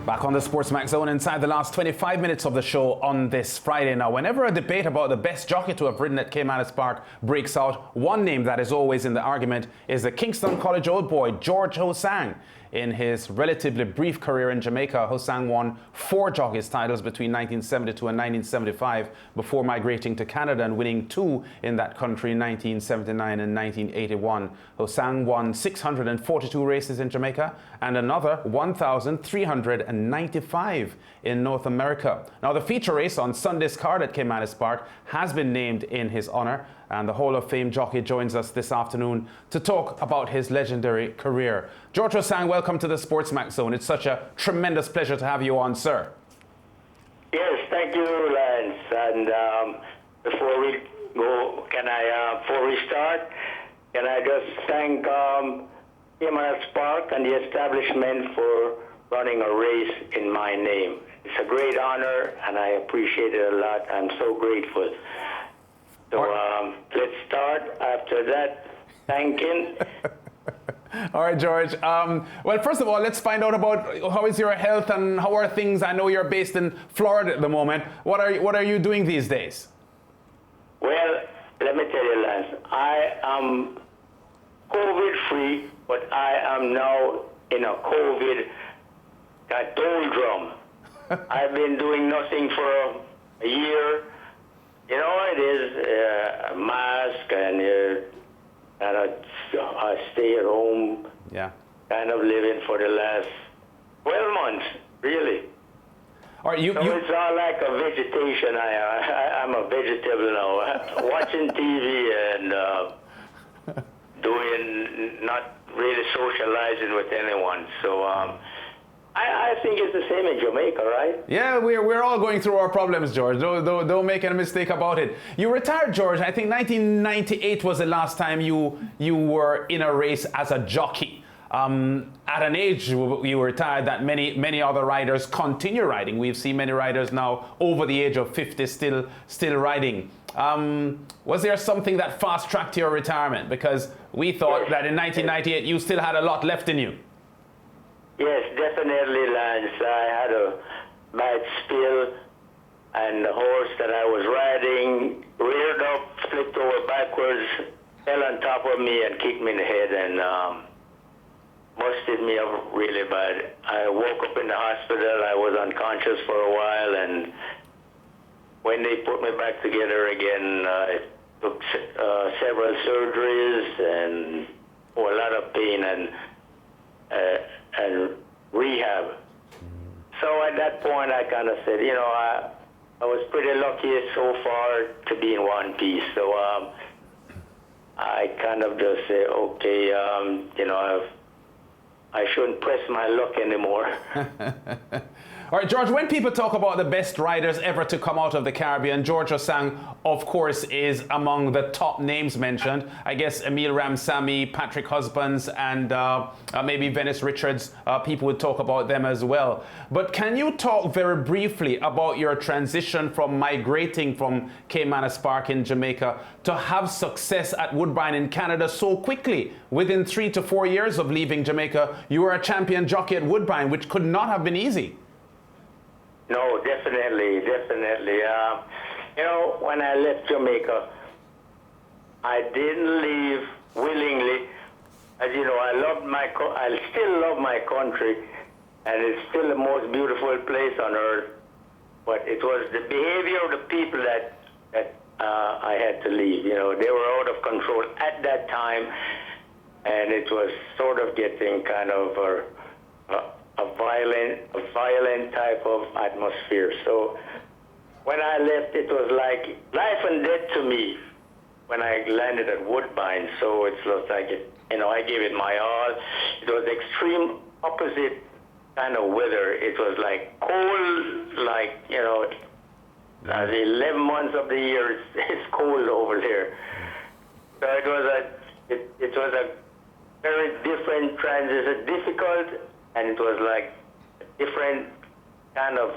Back on the SportsMax Zone inside the last 25 minutes of the show on this Friday. Now, whenever a debate about the best jockey to have ridden at Caymanas Park breaks out, one name that is always in the argument is the Kingston College old boy, George Hosang. In his relatively brief career in Jamaica, Hosang won 4 jockeys titles between 1972 and 1975 before migrating to Canada and winning 2 in that country in 1979 and 1981. Hosang won 642 races in Jamaica and another 1,395 in North America. Now, the feature race on Sunday's card at Caymanas Park has been named in his honor, and the Hall of Fame jockey joins us this afternoon to talk about his legendary career. George Hosang, welcome to the SportsMax Zone. It's such a tremendous pleasure to have you on, sir. Yes, thank you, Lance. And before we start, can I just thank Caymanas Park and the establishment for running a race in my name. It's a great honor, and I appreciate it a lot. I'm so grateful. So let's start after that thanking. All right, George. Well, first of all, let's find out about how is your health and how are things. I know you're based in Florida at the moment. What are you doing these days? Well, let me tell you, Lance, I am COVID-free, but I am now in a COVID doldrum. I've been doing nothing for a year. You know, it is a mask and I stay at home, kind of living for the last 12 months, really. All right, so it's all like a vegetation. I'm a vegetable now, watching TV and not really socializing with anyone. So I think it's the same in Jamaica, right? Yeah, we're all going through our problems, George. Don't make any mistake about it. You retired, George. I think 1998 was the last time you were in a race as a jockey. At an age you retired that many other riders continue riding. We've seen many riders now over the age of 50 still riding. Was there something that fast-tracked your retirement? Because we thought that in 1998 you still had a lot left in you. Yes, definitely, Lance. I had a bad spill, and the horse that I was riding reared up, flipped over backwards, fell on top of me and kicked me in the head and busted me up really bad. I woke up in the hospital. I was unconscious for a while, and when they put me back together again, it took several surgeries and a lot of pain and rehab. So at that point, I kind of said, you know, I was pretty lucky so far to be in one piece. So I kind of just say, okay, you know, I shouldn't press my luck anymore. All right, George, when people talk about the best riders ever to come out of the Caribbean, George Hosang, of course, is among the top names mentioned. I guess Emile Ramsamy, Patrick Husbands, and maybe Venice Richards, people would talk about them as well. But can you talk very briefly about your transition from migrating from Caymanas Park in Jamaica to have success at Woodbine in Canada so quickly? Within 3 to 4 years of leaving Jamaica, you were a champion jockey at Woodbine, which could not have been easy. No, definitely. You know, when I left Jamaica, I didn't leave willingly. As you know, I still love my country, and it's still the most beautiful place on earth. But it was the behavior of the people that I had to leave. You know, they were out of control at that time, and it was sort of getting kind of a violent type of atmosphere. So when I left, it was like life and death to me when I landed at Woodbine. So it was like, you know, I gave it my all. It was extreme opposite kind of weather. It was like cold, like, you know, the 11 months of the year, it's cold over there. So it was a very different transition, difficult, and it was like a different kind of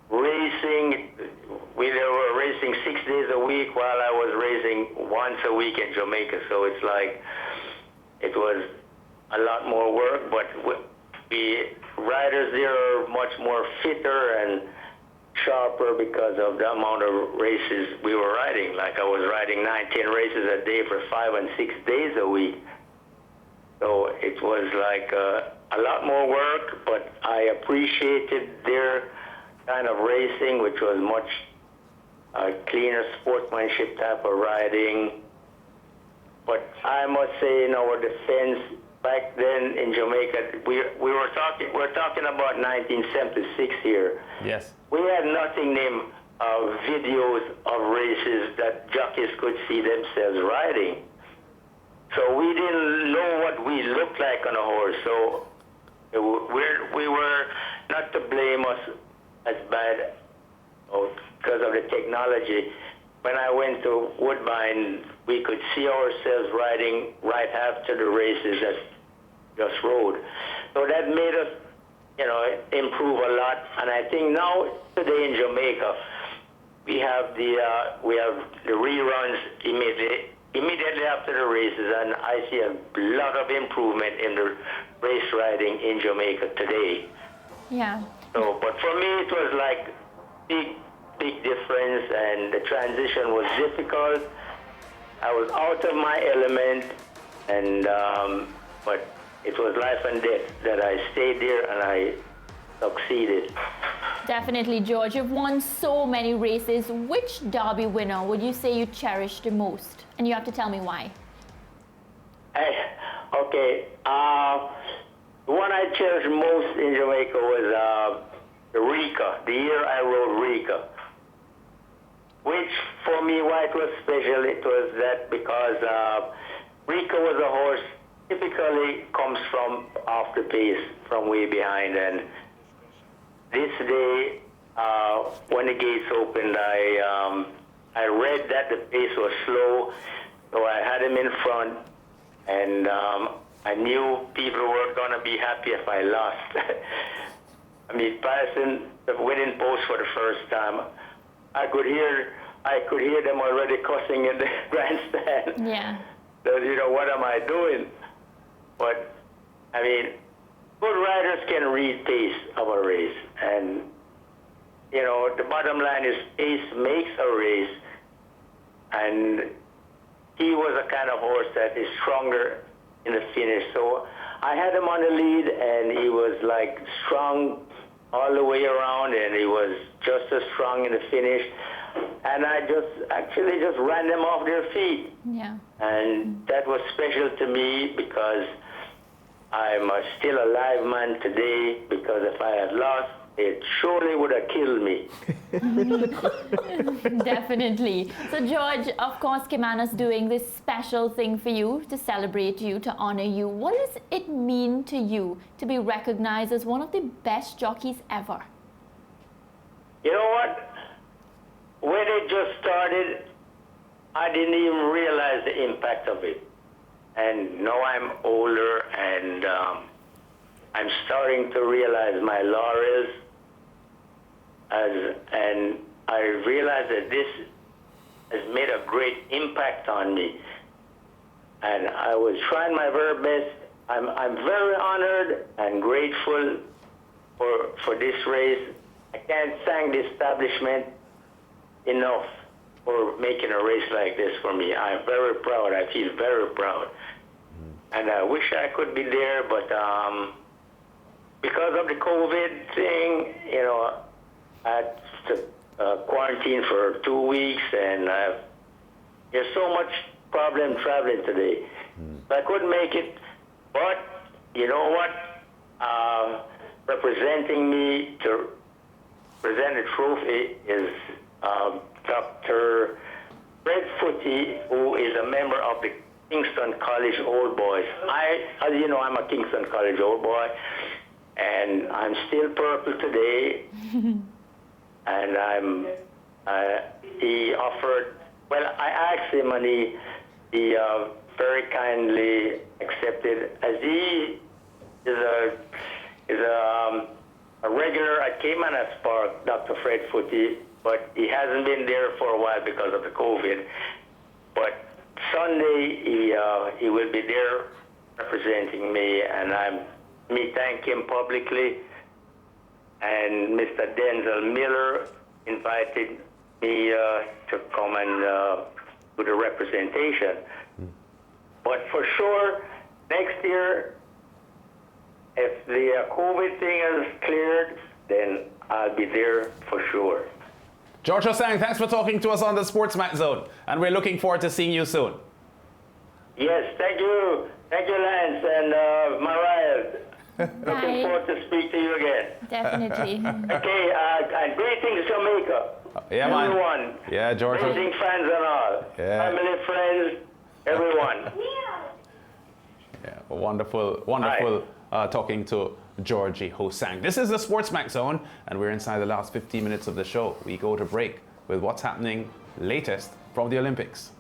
racing. We were racing 6 days a week while I was racing once a week in Jamaica. So it's like, it was a lot more work, but the riders there are much more fitter and sharper because of the amount of races we were riding. Like I was riding 19 races a day for 5 and 6 days a week. So it was like a lot more work, but I appreciated their kind of racing, which was much cleaner sportsmanship type of riding. But I must say, in our defense, back then in Jamaica, we're talking about 1976 here. Yes. We had nothing named videos of races that jockeys could see themselves riding. So we didn't know what we looked like on a horse. So we were not to blame us as bad because of the technology. When I went to Woodbine, we could see ourselves riding right after the races that just rode. So that made us, improve a lot. And I think now today in Jamaica, we have the reruns immediately after the races, and I see a lot of improvement in the race riding in Jamaica today. Yeah. So, but for me, it was like big difference, and the transition was difficult. I was out of my element, and but it was life and death that I stayed there and I succeeded. Definitely, George. You've won so many races. Which Derby winner would you say you cherish the most? And you have to tell me why. Okay. The one I cherished most in Jamaica was the Rika, the year I rode Rika. Which, for me, why it was special, it was that because Rika was a horse typically comes from off the pace, from way behind. And this day, when the gates opened, I read that the pace was slow, so I had him in front, and I knew people were going to be happy if I lost. I mean, passing the winning post for the first time, I could hear them already cussing in the grandstand. Yeah. So, what am I doing? But, I mean, good riders can read pace of a race. And, the bottom line is pace makes a race. And he was a kind of horse that is stronger in the finish. So I had him on the lead, and he was like strong all the way around, and he was just as strong in the finish. And I actually just ran them off their feet. Yeah. And that was special to me because I'm still a live man today, because if I had lost, it surely would have killed me. Definitely. So, George, of course, Caymanas doing this special thing for you, to celebrate you, to honor you. What does it mean to you to be recognized as one of the best jockeys ever? You know what? When it just started, I didn't even realize the impact of it. And now I'm older, and I'm starting to realize my laurels, and I realize that this has made a great impact on me. And I was trying my very best. I'm very honored and grateful for this race. I can't thank the establishment enough for making a race like this for me. I'm very proud. I feel very proud. And I wish I could be there, but because of the COVID thing, I had to quarantine for 2 weeks, and there's so much problem traveling today. So I couldn't make it, but you know what? Representing me to present the trophy is Dr. Fred Footy, who is a member of the Kingston College Old Boys. As you know, I'm a Kingston College Old Boy, and I'm still purple today. And he offered, I asked him, and he very kindly accepted, as he is a regular at Caymanas Park, Dr. Fred Footy, but he hasn't been there for a while because of the COVID. But Sunday, he will be there representing me, and I'm me thank him publicly. And Mr. Denzel Miller invited me to come and do the representation. But for sure, next year, if the COVID thing is cleared, then I'll be there for sure. George Hosang, thanks for talking to us on the SportsMax Zone, and we're looking forward to seeing you soon. Yes, thank you. Thank you, Lance and Mariah. Looking forward to speak to you again. Definitely. Okay, and greetings Jamaica. Yeah, man. Everyone. Yeah, George. Amazing fans and all. Yeah. Family, friends, everyone. Yeah, wonderful talking to Georgie Hosang. This is the SportsMax Zone, and we're inside the last 15 minutes of the show. We go to break with what's happening latest from the Olympics.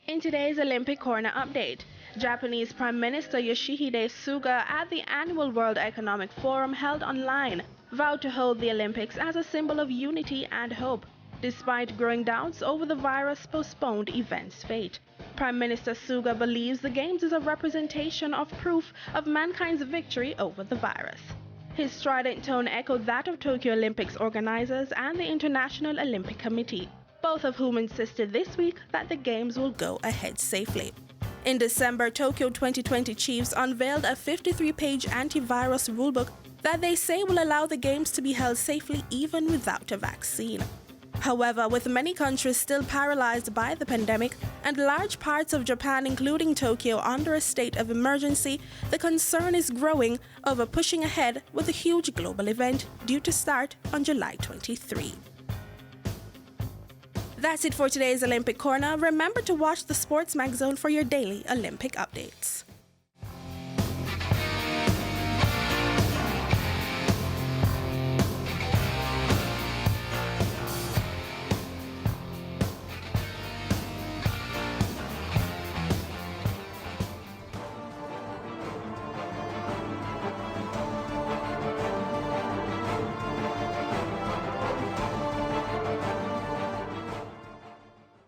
In today's Olympic Corner update, Japanese Prime Minister Yoshihide Suga at the annual World Economic Forum held online vowed to hold the Olympics as a symbol of unity and hope, despite growing doubts over the virus postponed event's fate. Prime Minister Suga believes the Games is a representation of proof of mankind's victory over the virus. His strident tone echoed that of Tokyo Olympics organizers and the International Olympic Committee, both of whom insisted this week that the Games will go ahead safely. In December, Tokyo 2020 chiefs unveiled a 53-page antivirus rulebook that they say will allow the Games to be held safely even without a vaccine. However, with many countries still paralyzed by the pandemic and large parts of Japan, including Tokyo, under a state of emergency, the concern is growing over pushing ahead with a huge global event due to start on July 23. That's it for today's Olympic Corner. Remember to watch the SportsMax Zone for your daily Olympic updates.